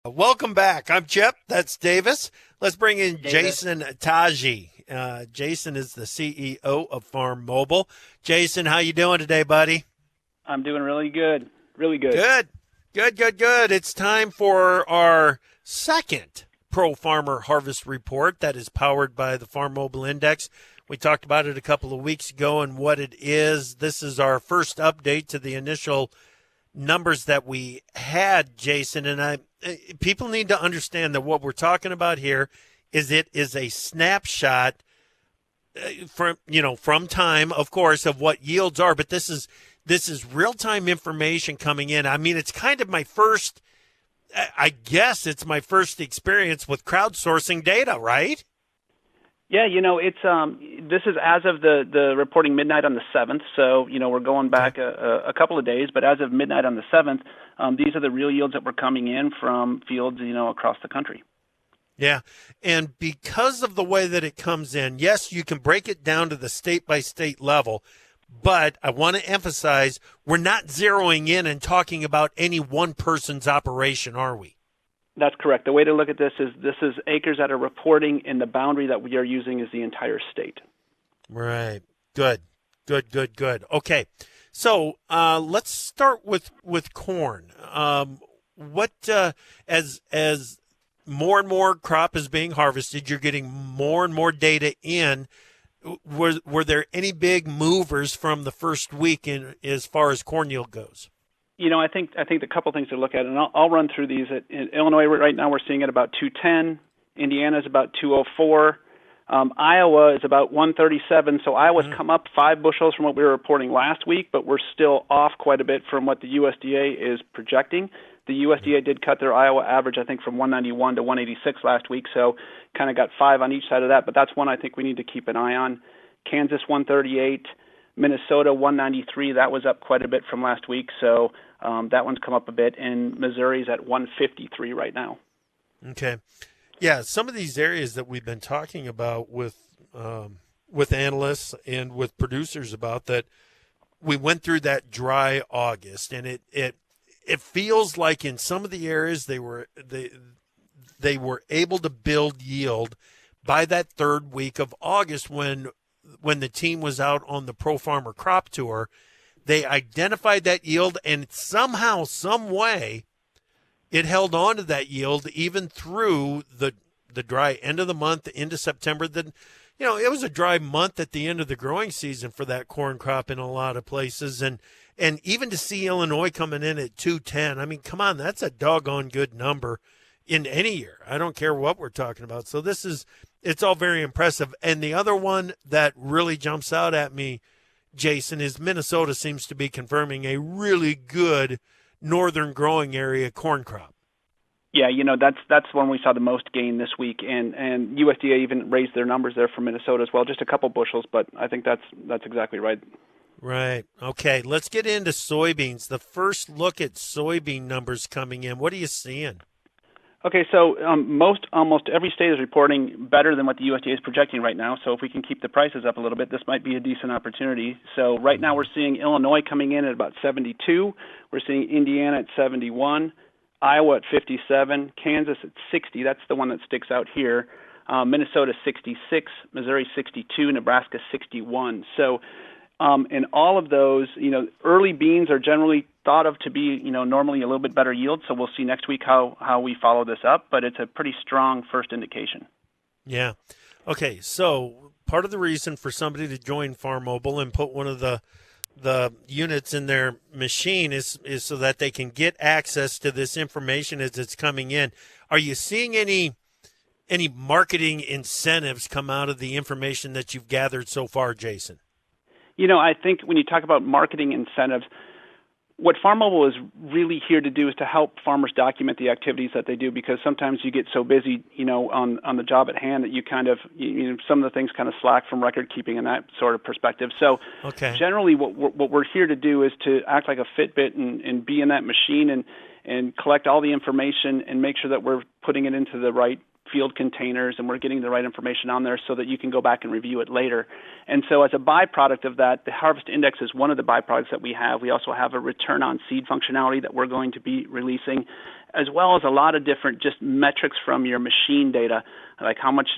Welcome back. I'm Chip. That's Davis. Let's bring in Jason Tatge. Jason is the CEO of Farmobile. Jason, how you doing today, buddy? I'm doing really good. Really good. Good. It's time for our second Pro Farmer Harvest Report that is powered by the Farmobile Index. We talked about it a couple of weeks ago and what it is. This is our first update to the initial numbers that we had, Jason, and people need to understand that what we're talking about here is it is a snapshot from time, of course, of what yields are, but this is real-time information coming in. I mean, it's kind of my first, I guess it's my first experience with crowdsourcing data, right? Yeah, it's this is as of the reporting midnight on the 7th, so we're going back a couple of days, but as of midnight on the 7th, these are the real yields that were coming in from fields across the country. Yeah, and because of the way that it comes in, yes, you can break it down to the state-by-state level, but I want to emphasize we're not zeroing in and talking about any one person's operation, are we? That's correct. The way to look at this is acres that are reporting, and the boundary that we are using is the entire state. Right. Good. Okay. So let's start with corn. What as more and more crop is being harvested, you're getting more and more data in. Were there any big movers from the first week in as far as corn yield goes? I think a couple things to look at, and I'll run through these. In Illinois, right now we're seeing it about 210. Indiana is about 204. Iowa is about 137. So Iowa's come up 5 bushels from what we were reporting last week, but we're still off quite a bit from what the USDA is projecting. The USDA did cut their Iowa average, I think, from 191 to 186 last week, so kind of got 5 on each side of that. But that's one I think we need to keep an eye on. Kansas 138. Minnesota 193, that was up quite a bit from last week, so that one's come up a bit. And Missouri's at 153 right now. Okay, yeah, some of these areas that we've been talking about with analysts and with producers about that, we went through that dry August, and it feels like in some of the areas they were able to build yield by that third week of August when the team was out on the Pro Farmer Crop Tour. They identified that yield, and somehow, some way, it held on to that yield even through the dry end of the month into September. It was a dry month at the end of the growing season for that corn crop in a lot of places, and even to see Illinois coming in at 210, I mean, come on, that's a doggone good number in any year. I don't care what we're talking about. So it's all very impressive. And the other one that really jumps out at me, Jason, is Minnesota seems to be confirming a really good northern growing area corn crop. Yeah, that's when we saw the most gain this week, and USDA even raised their numbers there for Minnesota as well, just a couple bushels, but I think that's exactly right. Right. Okay, let's get into soybeans. The first look at soybean numbers coming in. What are you seeing? Okay, so almost every state is reporting better than what the USDA is projecting right now. So if we can keep the prices up a little bit, this might be a decent opportunity. So right now we're seeing Illinois coming in at about 72. We're seeing Indiana at 71, Iowa at 57, Kansas at 60. That's the one that sticks out here. Minnesota 66, Missouri 62, Nebraska 61. So in all of those, early beans are generally thought of to be, normally a little bit better yield. So we'll see next week how we follow this up, but it's a pretty strong first indication. Yeah. Okay. So part of the reason for somebody to join Farmobile and put one of the units in their machine is so that they can get access to this information as it's coming in. Are you seeing any marketing incentives come out of the information that you've gathered so far, Jason? I think when you talk about marketing incentives, what Farmobile is really here to do is to help farmers document the activities that they do, because sometimes you get so busy, on the job at hand that you kind of, some of the things kind of slack from record keeping and that sort of perspective. So generally what we're here to do is to act like a Fitbit and be in that machine and collect all the information and make sure that we're putting it into the right field containers and we're getting the right information on there so that you can go back and review it later. And so as a byproduct of that, the Harvest Index is one of the byproducts that we have. We also have a return on seed functionality that we're going to be releasing. as well as a lot of different just metrics from your machine data, like how much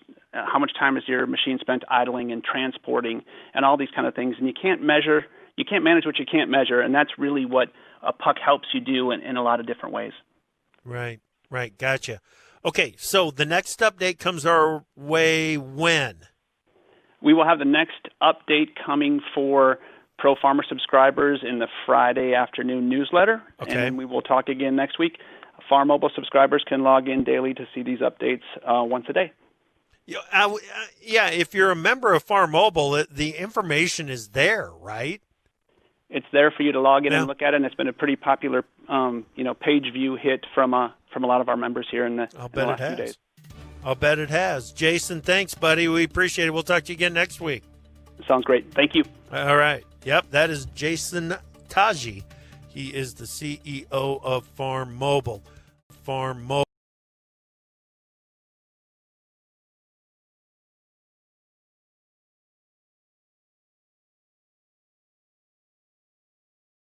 time is your machine spent idling and transporting, and all these kind of things. And you can't manage what you can't measure, and that's really what a puck helps you do in a lot of different ways. Right, gotcha. Okay, so the next update comes our way when? We will have the next update coming for Pro Farmer subscribers in the Friday afternoon newsletter, okay. And we will talk again next week. Farmobile subscribers can log in daily to see these updates once a day. Yeah, if you're a member of Farmobile, the information is there, right? It's there for you to log in and look at it, and it's been a pretty popular, page view hit from a lot of our members here in the last few days. I'll bet it has. Jason, thanks, buddy. We appreciate it. We'll talk to you again next week. Sounds great. Thank you. All right. Yep, that is Jason Tatge. He is the CEO of Farmobile.